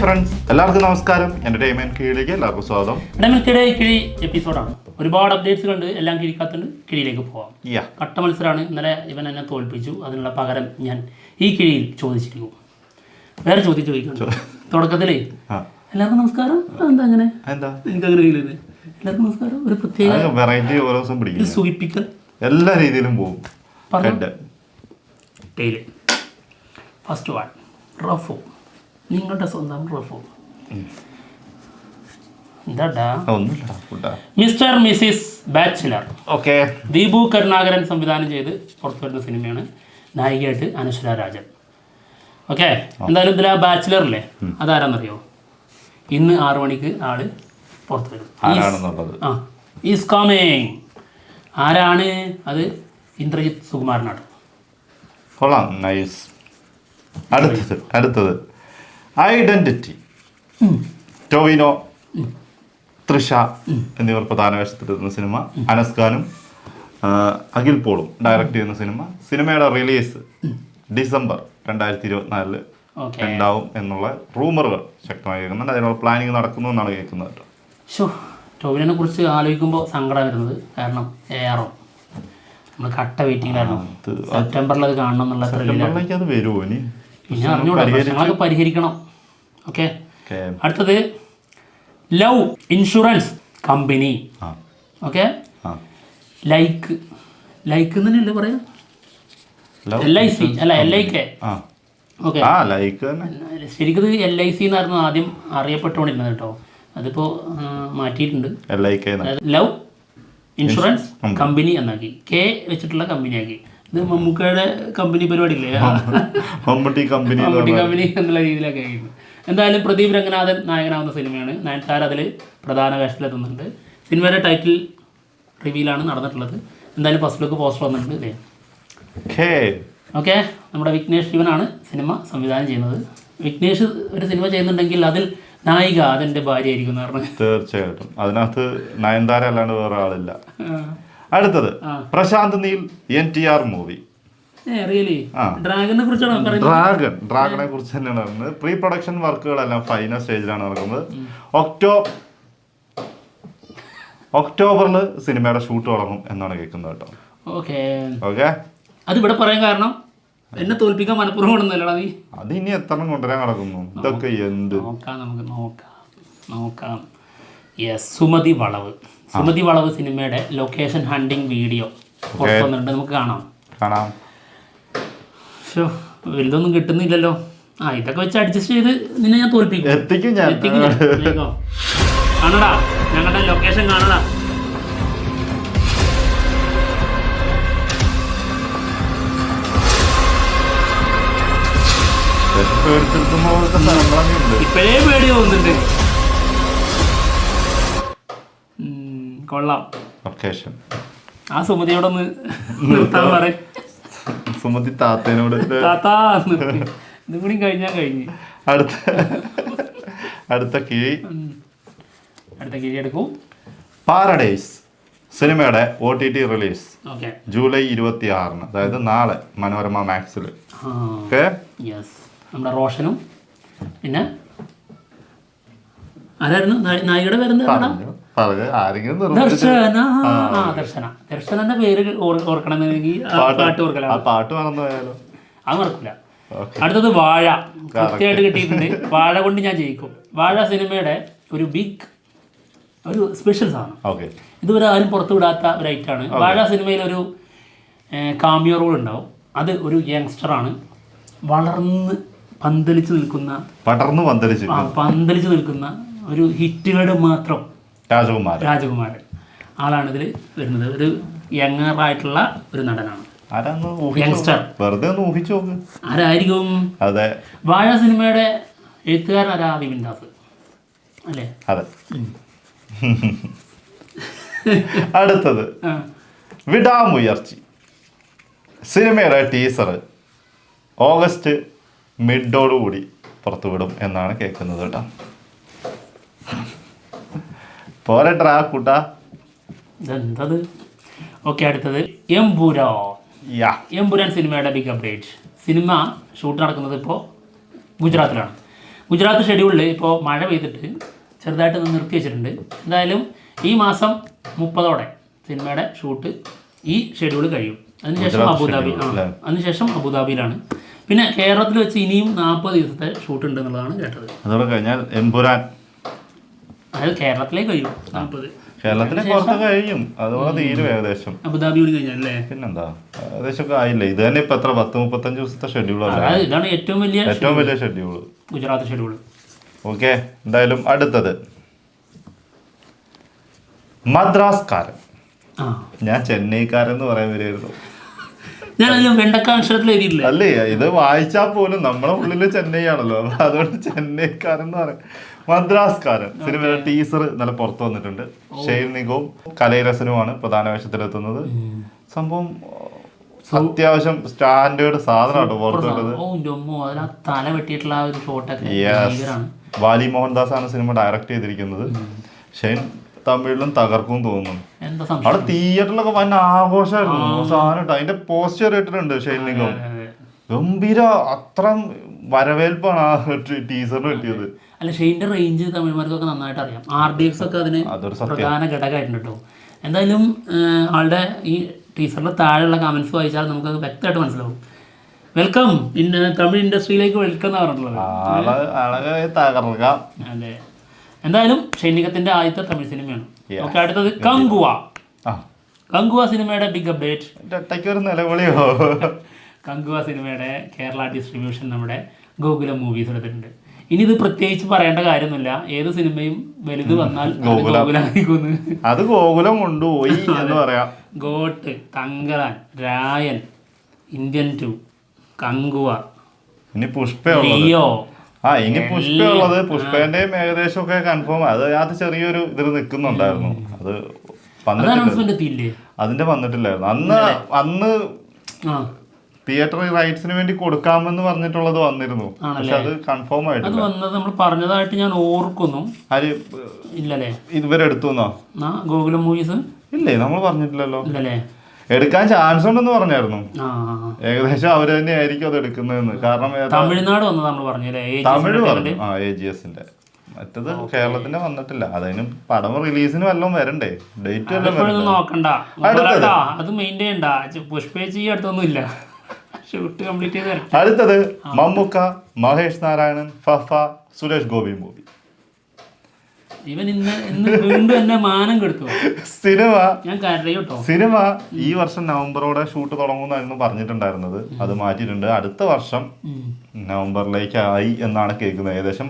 Friends, എല്ലാവർക്കും നമസ്കാരം. Entertainment കീഴിലേക്ക് എല്ലാവർക്കും സ്വാഗതം. കിഴി എപ്പിസോഡാണ്. ഒരുപാട് അപ്ഡേറ്റ്സ് കണ്ട് എല്ലാം കിഴിക്കാത്തുണ്ട്. കിഴിയിലേക്ക് പോവാം. കട്ട മത്സരമാണ്. ഇന്നലെ ഇവൻ എന്നെ തോൽപ്പിച്ചു. അതിനുള്ള പകരം ഞാൻ ഈ കിഴിയിൽ ചോദിച്ചിരിക്കും. വേറെ ചോദ്യം ചോദിക്കണം. തുടക്കത്തിലേ എല്ലാവർക്കും നമസ്കാരം. എന്താ അങ്ങനെ എനിക്കങ്ങനെ ഫീൽ ചെയ്ത് എല്ലാവർക്കും നമസ്കാരം. ഒരു പ്രത്യേക വെറൈറ്റി ഓരോ ദിവസം പിടിക്കും. സൂചിപ്പിക്കൽ എല്ലാ രീതിയിലും പോകും. ഫസ്റ്റ് വൺ റഫോ, നിങ്ങളുടെ സ്വന്തം റഫോ. എന്താടാ? Mister Mrs bachelor. Okay. Deepu Karunakaran സംവിധാനം ചെയ്ത് പുറത്തു വരുന്ന സിനിമയാണ്. നായികയായിട്ട് അനശ്വര രാജൻ. ഓക്കെ. എന്തായാലും ഇതിൽ ആ ബാച്ചിലറില്ലേ, അതാരാന്നറിയോ? ഇന്ന് 6 മണിക്ക് ആള് പുറത്തു വരും. Is coming. ആരാണ് അത്? ഇന്ദ്രജിത്ത് സുകുമാരനാണ്. കൊള്ളാം, നൈസ്. അടുത്തത് ഐഡന്റിറ്റി. ടോവിനോ, തൃഷ എന്നിവർ പ്രധാന വേഷത്തിലെത്തുന്ന സിനിമ. അനസ് ഖാനും അഖിൽ പോളും ഡയറക്റ്റ് ചെയ്യുന്ന സിനിമ. സിനിമയുടെ റിലീസ് ഡിസംബർ 2024 ഉണ്ടാവും എന്നുള്ള റൂമറുകൾ ശക്തമായി കേൾക്കുന്നുണ്ട്. അതിനുള്ള പ്ലാനിങ് നടക്കുന്നു എന്നാണ് കേൾക്കുന്നത്. ടോവിനെ കുറിച്ച് ആലോചിക്കുമ്പോൾ സങ്കടം വരുന്നത്, കാരണം ARO നമ്മൾ കട്ട വെയിറ്റിംഗിലായിരുന്നു. സെപ്റ്റംബറിൽ അത് കാണണം എന്നുള്ള അത് വരുമോ ഇനി? പിന്നെ അറിഞ്ഞൂടാ, പ്രശ്നങ്ങളൊക്കെ പരിഹരിക്കണം. ഓക്കെ. അടുത്തത് love insurance company. Okay. Like തന്നെയല്ലേ പറയാ? LIC അല്ല, LIK. ഓക്കെ. ശരിക്കും LIC എന്നായിരുന്നു ആദ്യം അറിയപ്പെട്ടുകൊണ്ടിരുന്നത് കേട്ടോ. അതിപ്പോൾ മാറ്റിയിട്ടുണ്ട്. ലവ് ഇൻഷുറൻസ് കമ്പനി എന്നാക്കി, K വെച്ചിട്ടുള്ള കമ്പനിയാക്കി. ഇത് മമ്മൂക്കയുടെ കമ്പനി പരിപാടിയില്ലേ, മമ്മൂട്ടി കമ്പനി എന്നുള്ള രീതിയിലൊക്കെ ആയിരുന്നു. എന്തായാലും പ്രദീപ് രംഗനാഥൻ നായകനാവുന്ന സിനിമയാണ്. നയൻതാര അതിൽ പ്രധാന വേഷത്തിലെത്തുന്നുണ്ട്. സിനിമയുടെ ടൈറ്റിൽ റിവീലാണ് നടന്നിട്ടുള്ളത്. എന്തായാലും ഫസ്റ്റ് ലുക്ക് പോസ്റ്റർ വന്നിട്ടുണ്ട്. ഇതേ ഓക്കെ. നമ്മുടെ വിഘ്നേഷ് ശിവനാണ് സിനിമ സംവിധാനം ചെയ്യുന്നത്. വിഘ്നേഷ് ഒരു സിനിമ ചെയ്യുന്നുണ്ടെങ്കിൽ അതിൽ നായിക അതെന്റെ ഭാര്യ ആയിരിക്കും എന്ന് പറഞ്ഞു. തീർച്ചയായിട്ടും അതിനകത്ത് നയൻതാര അല്ലാണ്ട് വേറെ ആളില്ല. അടുത്തത് പ്രശാന്ത് നീൽ NTR മൂവി. ഡ്രാഗനെ കുറിച്ചാണ് ഡ്രാഗനെ കുറിച്ച് തന്നെയാണ് പറയുന്നത്. പ്രീ പ്രൊഡക്ഷൻ വർക്കുകളെല്ലാം ഫൈനൽ സ്റ്റേജിലാണ് നടക്കുന്നത്. ഒക്ടോബറിൽ സിനിമയുടെ ഷൂട്ട് തുടങ്ങും എന്നാണ് കേൾക്കുന്നത് കേട്ടോ. ഓക്കെ. അത് ഇവിടെ പറയാൻ കാരണം എന്നെ തോൽപ്പിക്കാൻ മനഃപൂർവ്വം കൊണ്ടല്ലോ നീ. അത് ഇനി എത്ര കൊണ്ടുവരാൻ കിടക്കുന്നു ഇതൊക്കെ എന്ത് നമുക്ക് നോക്കാം. സുമതി വളവ് സിനിമയുടെ ലൊക്കേഷൻ ഹണ്ടിങ് വീഡിയോ പുറത്തു വന്നിട്ടുണ്ട്. നമുക്ക് കാണാം. വലുതൊന്നും കിട്ടുന്നില്ലല്ലോ. ഇതൊക്കെ വെച്ച് അഡ്ജസ്റ്റ് ചെയ്ത് നിന്നെ ഞാൻ തോൽപ്പിക്കും. കാണടാ, ഞങ്ങളുടെ ലൊക്കേഷൻ കാണടാ. ഇപ്പോഴേ പേടി തോന്നുന്നുണ്ട്. കൊള്ളാം. ആ സുമതിയോടൊന്ന് നിർത്താൻ പറയും. സുമതി താത്തേനോട് ഇതും കൂടി കഴിഞ്ഞാൽ കഴിഞ്ഞ്. അടുത്ത കിഴി എടുക്കും. പാരഡൈസ് സിനിമയുടെ OTT റിലീസ് ജൂലൈ 26, അതായത് നാളെ മനോരമ മാക്സിൽ. നമ്മുടെ റോഷനും പിന്നെ ആരായിരുന്നു നായികയുടെ പേരെന്താ? ദർശനന്റെ പേര് ഓർക്കണമെന്നെങ്കിൽ പാട്ട് മറന്നുപോയാലോ? അത് മറക്കില്ല. അടുത്തത് വാഴ. കൃത്യമായിട്ട് കിട്ടിയിട്ടുണ്ട്. വാഴ കൊണ്ട് ഞാൻ ജയിക്കും. വാഴ സിനിമയുടെ ഒരു സ്പെഷ്യൽ സാധനം. ഇതുവരെ ആരും പുറത്തു വിടാത്ത ഒരു ഐറ്റാണ്. വാഴ സിനിമയിൽ ഒരു കാമിയോ റോൾ ഉണ്ടാവും. അത് ഒരു യങ്സ്റ്ററാണ്. വളർന്ന് പന്തലിച്ച് നിൽക്കുന്ന ഒരു ഹിറ്റുകളുടെ മാത്രം രാജകുമാരൻ ആളാണ് ഇതിൽ വരുന്നത്. ഒരു യങ്ങറായിട്ടുള്ള ഒരു നടനാണ്. യങ്സ്റ്റർ. ആരായിരിക്കും? വാഴ സിനിമയുടെ എഴുത്തുകാരൻ ആരാ? വിപിൻ ദാസ് അല്ലേ? അടുത്തത് വിടാമുയർച്ചി സിനിമയുടെ ടീസർ ഓഗസ്റ്റ് മിഡോടുകൂടി പുറത്തുവിടും എന്നാണ് കേൾക്കുന്നത് കേട്ടോ. പോരട്ടാ കൂട്ടാ. ഇതെന്തത്? ഓക്കെ. അടുത്തത് എമ്പുരാൻ സിനിമയുടെ ബിഗ് അപ്ഡേറ്റ്. സിനിമ ഷൂട്ട് നടക്കുന്നത് ഇപ്പോൾ ഗുജറാത്തിലാണ്. ഗുജറാത്ത് ഷെഡ്യൂളിൽ ഇപ്പോൾ മഴ പെയ്തിട്ട് ചെറുതായിട്ട് നിർത്തി വെച്ചിട്ടുണ്ട്. എന്തായാലും ഈ മാസം 30 സിനിമയുടെ ഷൂട്ട് ഈ ഷെഡ്യൂൾ കഴിയും. അതിനുശേഷം അതിനുശേഷം അബുദാബിയിലാണ്. പിന്നെ കേരളത്തിൽ വെച്ച് ഇനിയും 40 ദിവസത്തെ ഷൂട്ട് ഉണ്ട് എന്നുള്ളതാണ് കേട്ടത്. അതോടെ കഴിഞ്ഞാൽ എമ്പുരാൻ, അതായത് കേരളത്തിലേക്ക് കഴിയും 40. കേരളത്തിലെ പുറത്ത് കഴിയും, അതുപോലെ തീരും ഏകദേശം. അബുദാബി കൂടി കഴിഞ്ഞാൽ പിന്നെന്താ ഏകദേശം ഒക്കെ ആയില്ലേ. ഇത് തന്നെ ഇപ്പൊ എത്ര 10-35 ദിവസത്തെ ഷെഡ്യൂളാണ്. ഇതാണ് ഏറ്റവും വലിയ ഷെഡ്യൂള്, ഗുജറാത്ത് ഷെഡ്യൂൾ. ഓക്കെ. എന്തായാലും അടുത്തത് മദ്രാസ്കാരൻ. ഞാൻ ചെന്നൈക്കാരൻ എന്ന് പറയാൻ വരുമായിരുന്നു. ഞാൻ വെണ്ടക്ക അക്ഷരത്തിൽ എഴുതിയിട്ടില്ല. അല്ലേ, ഇത് വായിച്ചാൽ പോലും നമ്മുടെ ഉള്ളില് ചെന്നൈ ആണല്ലോ, അതുകൊണ്ട് ചെന്നൈക്കാരൻ എന്ന് പറയാം. മദ്രാസ്കാരൻ സിനിമയുടെ ടീസർ നല്ല പുറത്തു വന്നിട്ടുണ്ട്. ഷെയ്ൻ നിഗവും കലൈരസനുമാണ് പ്രധാന വേഷത്തിലെത്തുന്നത്. സംഭവം അത്യാവശ്യം സ്റ്റാൻഡേർഡ് സാധനമാണ് പുറത്തുള്ളത്. തല വെട്ടിയിട്ടുള്ള ഒരു ഷോട്ടൊക്കെ. വാലി മോഹൻദാസ് ആണ് സിനിമ ഡയറക്ട് ചെയ്തിരിക്കുന്നത്. ഷെയ്ൻ തമിഴിലും തകർക്കും തോന്നുന്നു. അവിടെ തിയേറ്ററിലൊക്കെ വൻ ആഘോഷമായിരുന്നു സാധനം. അതിന്റെ പോസ്റ്റർ ഇട്ടിട്ടുണ്ട് ഷെയ്ൻ നിഗം. ഗംഭീര അത്ര വരവേൽപ്പാണ് ആ ടീസറിന് കിട്ടിയത്. അല്ല, ഷെയ്ൻ്റെ റേഞ്ച് തമിഴ്മാർക്കൊക്കെ നന്നായിട്ട് അറിയാം. RDX ഒക്കെ അതിന് പ്രധാന ഘടകമായിട്ടുണ്ട് കേട്ടോ. എന്തായാലും ആളുടെ ഈ ടീസറിൽ താഴെയുള്ള കമൻസ് വായിച്ചാൽ നമുക്കത് വ്യക്തമായിട്ട് മനസ്സിലാവും. വെൽക്കം തമിഴ് ഇൻഡസ്ട്രിയിലേക്ക് വെൽക്കം എന്ന് പറഞ്ഞിട്ടുള്ളത്. അതെ, എന്തായാലും ഷൈനികത്തിന്റെ ആദ്യത്തെ തമിഴ് സിനിമയാണ്. ഓക്കെ, അടുത്തത് കങ്കുവ. കങ്കുവ സിനിമയുടെ ബിഗ് അപ്ഡേറ്റ്. കങ്കുവ സിനിമയുടെ കേരള ഡിസ്ട്രിബ്യൂഷൻ നമ്മുടെ ഗോകുലം മൂവീസ് എടുത്തിട്ടുണ്ട്. ഇനി ഇത് പ്രത്യേകിച്ച് പറയേണ്ട കാര്യമൊന്നുമില്ല. ഏത് സിനിമയും വലുത് വന്നാൽ അത് ഗോകുലം കൊണ്ടുപോയി എന്ന് പറയാം. ഗോട്ട്, തങ്കലാൻ, രായൻ, ഇന്ത്യൻ 2, കങ്കുവ, ഇനി പുഷ്പയോ. ഇനി പുഷ്പയുള്ളത്. പുഷ്പേന്റെയും ഏകദേശം ഒക്കെ കൺഫേം. അത് ചെറിയൊരു ഇതിൽ നിൽക്കുന്നുണ്ടായിരുന്നു. അത് അതിന്റെ വന്നിട്ടില്ലായിരുന്നു. അന്ന് തിയേറ്റർ റൈറ്റ്സിന് വേണ്ടി കൊടുക്കാമെന്ന് പറഞ്ഞിട്ടുള്ളത് വന്നിരുന്നു. പക്ഷെ അത് കൺഫേം ആയിട്ട് നമ്മൾ പറഞ്ഞതായിട്ട് ഞാൻ ഓർക്കുന്നു. ഇല്ലല്ലേ, ഇവരെടുത്തു ഗോകുലം മൂവീസ് ഇല്ലേ? നമ്മൾ പറഞ്ഞിട്ടില്ലല്ലോ. ഇല്ലല്ലേ, എടുക്കാൻ ചാൻസ് ഉണ്ടെന്ന് പറഞ്ഞായിരുന്നു. ഏകദേശം അവര് തന്നെ ആയിരിക്കും അത് എടുക്കുന്നതെന്ന്. കാരണം തമിഴ്നാട് വന്നത് നമ്മൾ പറഞ്ഞല്ലേ, തമിഴ് പറഞ്ഞു. AGSന്റെ മറ്റത് കേരളത്തിന്റെ വന്നിട്ടില്ല. അതിന് പടം റിലീസിന് വല്ലതും വരണ്ടേ? ഡേറ്റ് വല്ലതും നോക്കണ്ട, അത് മെയിൻറ്റെയിൻ ചെയ്യണ്ട. പുഷ്പേച്ചി അടുത്തൊന്നും ഇല്ല, ഷൂട്ട് കംപ്ലീറ്റ് ചെയ്ത്. അടുത്തത് മമ്മൂക്ക, മഹേഷ് നാരായണൻ, ഫഫ, സുരേഷ് ഗോപി മൂവി. ഇവൻ ഇന്ന് വീണ്ടും എന്നെ മാനം കെടുത്തു. സിനിമ ഈ വർഷം നവംബറോടെ ഷൂട്ട് തുടങ്ങുമെന്നായിരുന്നു പറഞ്ഞിട്ടുണ്ടായിരുന്നത്. അത് മാറ്റിയിട്ടുണ്ട്. അടുത്ത വർഷം നവംബറിലേക്കായി എന്നാണ് കേൾക്കുന്നത്. ഏകദേശം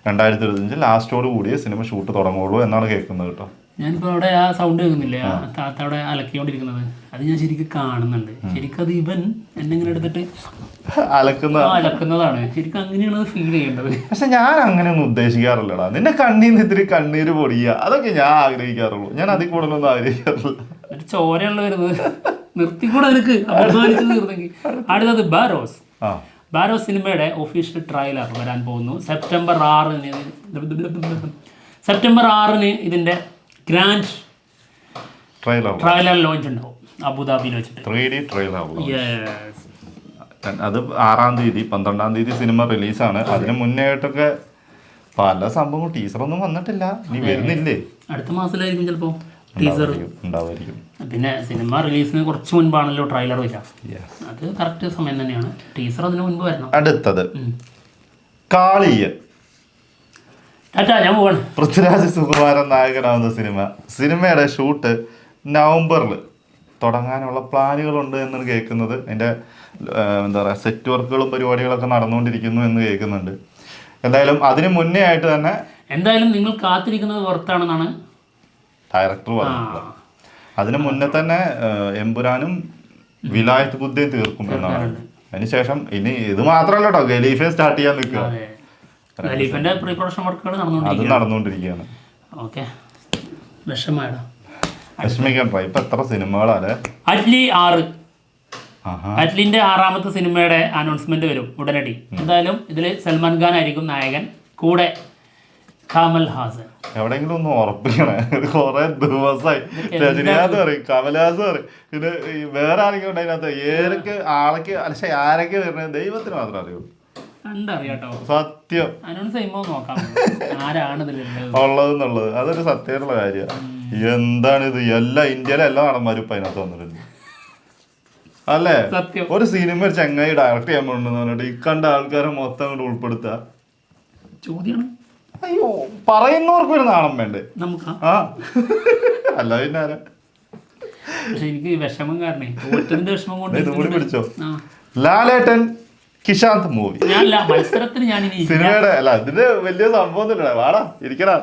2025 ലാസ്റ്റോട് കൂടിയ സിനിമ ഷൂട്ട് തുടങ്ങുള്ളൂ എന്നാണ് കേൾക്കുന്നത് കേട്ടോ. ഞാനിപ്പോൾ അവിടെ ആ സൗണ്ട് കേൾക്കുന്നില്ലേ, ആ താത്ത അവിടെ അലക്കിക്കൊണ്ടിരിക്കുന്നത്, അത് ഞാൻ ശരിക്കും കാണുന്നുണ്ട്. ശരിക്കും അത് ഇവൻ എന്നെ ഇങ്ങനെ എടുത്തിട്ട് അലക്കുന്നതാണ്. ശരിക്കും അങ്ങനെയാണ് അത് ഫീൽ ചെയ്യേണ്ടത്. പക്ഷെ ഞാൻ അങ്ങനെയൊന്നും ഉദ്ദേശിക്കാറില്ലടാ. നിന്റെ കണ്ണീന്ന് ഇത്തിരി കണ്ണീര് പൊടിയുക, അതൊക്കെ ഞാൻ ആഗ്രഹിക്കാറുള്ളൂ. ഞാൻ അതിൽ കൂടുതലൊന്നും ആഗ്രഹിക്കാറില്ല. എന്നിട്ട് ചോരയുള്ള വരുന്നത് നിർത്തിക്കൂടെ നിനക്ക് അഭിമാനിച്ചു തീർന്നെങ്കിൽ. അടുത്തത് ബാരോസ്. ബാരോസ് സിനിമയുടെ ഒഫീഷ്യൽ ട്രailer വരാൻ പോകുന്നു. സെപ്റ്റംബർ 6 ഇതിന്റെ ഗ്രാൻഡ് ട്രailer ലോഞ്ച് ഉണ്ടാവും അബുദാബിയിൽ വെച്ചിട്ട്. 3D trailer. അത് 6-ാം തീയതി 12-ാം തീയതി സിനിമ റിലീസാണ്. അതിന് മുന്നേ ആയിട്ടൊക്കെ പല സംഭവം ടീച്ചറൊന്നും വന്നിട്ടില്ല. ഇനി വരുന്നില്ലേ? അടുത്ത മാസത്തിലായിരിക്കും ചിലപ്പോൾ ടീസർ ഉണ്ടാവുമായിരിക്കും. പിന്നെ സിനിമ റിലീസിന് കുറച്ച് മുൻപാണല്ലോ ട്രailer വരിക. അത് കറക്റ്റ് സമയം തന്നെയാണ്. ടീസർ അതിന് മുൻപ് വരണം. അടുത്തത് കാളിയൻ. ഞാൻ പോവാണ്. പൃഥ്വിരാജ് സുകുമാരൻ നായകനാവുന്ന സിനിമയുടെ ഷൂട്ട് നവംബറിൽ തുടങ്ങാനുള്ള പ്ലാനുകളുണ്ട് എന്നാണ് കേൾക്കുന്നത്. അതിൻ്റെ എന്താ പറയുക, സെറ്റ് വർക്കുകളും പരിപാടികളൊക്കെ നടന്നുകൊണ്ടിരിക്കുന്നു എന്ന് കേൾക്കുന്നുണ്ട്. എന്തായാലും അതിന് മുന്നേ ആയിട്ട് തന്നെ നിങ്ങൾ കാത്തിരിക്കുന്നത് പുറത്താണെന്നാണ് ഡയറക്ടർ പറഞ്ഞിട്ടുള്ളത്. അതിന് മുന്നേ തന്നെ എമ്പുരാനും വിലായത്ത് ബുദ്ധിയും തീർക്കും എന്നാണ്. അതിനുശേഷം ഇനി ഇത് മാത്രമല്ല കേട്ടോ, ഖലീഫയെ സ്റ്റാർട്ട് ചെയ്യാൻ നിൽക്കുക. അത് നടന്നുകൊണ്ടിരിക്കുകയാണ്. വിഷമിക്കാൻ ഇപ്പൊ എത്ര സിനിമകളാണ്. അറ്റ്ലിന്റെ 6ാമത്തെ സിനിമയുടെ അനൗൺസ്മെന്റ് വരും ഉടനടി. എന്തായാലും ഇതിൽ സൽമാൻ ഖാൻ ആയിരിക്കും നായകൻ, കൂടെ കമൽ ഹാസൻ. എവിടെയെങ്കിലും ഒന്ന് ഉറപ്പിക്കണേ. കുറെ ദിവസമായി രജനീകാന്ത് പറയും, കമൽഹാസൻ പറയും, പിന്നെ വേറെ ആരെങ്കിലും ഉണ്ട് അതിനകത്ത്. ആരൊക്കെ വരുന്നത് ദൈവത്തിന് മാത്രം അറിയൂ. കണ്ടറിയാട്ടോ. സത്യം അനൗൺസ് ചെയ്യുമ്പോൾ നോക്കാം ആരാണ് ഇതിലുള്ളത് ഉള്ളതെന്നുള്ളത്. അതൊരു സത്യമായിട്ടുള്ള കാര്യമാണ്. എന്താണിത്, എല്ലാ ഇന്ത്യയിലെ എല്ലാ നടന്മാരും ഇപ്പൊ അതിനകത്ത് വന്നിട്ടുണ്ട് അല്ലേ? സത്യം. ഒരു സിനിമ ഒരു ചങ്ങായി ഡയറക്റ്റ് ചെയ്യാൻ പോകണ്ടെന്ന് പറഞ്ഞിട്ട് ഈ കണ്ട ആൾക്കാരെ മൊത്തം അങ്ങോട്ട് ഉൾപ്പെടുത്തുക. ചോദ്യമാണ്. അയ്യോ, പറയുന്നവർക്ക് ഒരു നാണം വേണ്ടേ നമുക്ക്? ആ അല്ല പിന്നെ ആരാ? പക്ഷെ എനിക്ക് വിഷമം കാരണേ, തോറ്റതിന്റെ വിഷമം കൊണ്ട് ഇത് കൂടി പിടിച്ചോ. ലാലേട്ടൻ കിഷാന്ത് മൂവി. ഞാനല്ല മത്സരത്തിന് ഞാനിനി സിനിമയുടെ അല്ല, ഇതിന്റെ വലിയ സംഭവം ഒന്നുമില്ല. വാടാ ഇരിക്കടാ.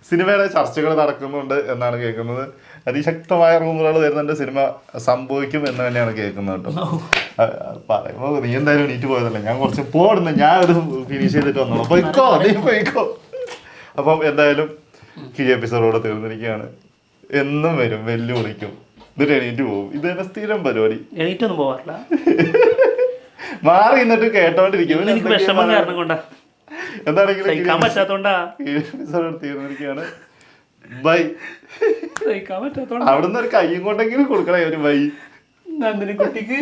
സിനിമയുടെ ചർച്ചകൾ നടക്കുന്നുണ്ട് എന്നാണ് കേൾക്കുന്നത്. അതിശക്തമായ റൂമുകൾ വരുന്നുണ്ട്. സിനിമ സംഭവിക്കും എന്ന് തന്നെയാണ് കേൾക്കുന്നത് കേട്ടോ. പറയുമ്പോ നീ എന്തായാലും എണീറ്റ് പോയതല്ലേ, ഞാൻ കുറച്ച് പോടുന്നു, ഞാൻ ഒരു ഫിനിഷ് ചെയ്തിട്ട് വന്നോളൂ. പോയിക്കോ, നീ പോയിക്കോ. അപ്പം എന്തായാലും ഈ എപ്പിസോഡോടെ തീർന്നിരിക്കുകയാണ്. എന്നും വരും, വെല്ലുവിളിക്കും, എന്നിട്ട് എണീറ്റ് പോകും. ഇത് തന്നെ സ്ഥിരം പരിപാടി. എണീറ്റൊന്നും പോവാറില്ല, മാറി നിന്നിട്ട് കേട്ടോണ്ടിരിക്കും. എനിക്ക് വിഷമം കാരണം കൊണ്ടാ, എന്താണെങ്കിലും സഹിക്കാൻ പറ്റാത്തോണ്ടാ എപ്പിസോഡ് തീർന്നിരിക്കുകയാണ്. ബൈ. സഹിക്കാൻ പറ്റാത്തോണ്ടാ. അവിടുന്ന് ഒരു കയ്യും കൊണ്ടെങ്കിലും കൊടുക്കണേ ഒരു ബൈ നന്ദിനി കുട്ടിക്ക്.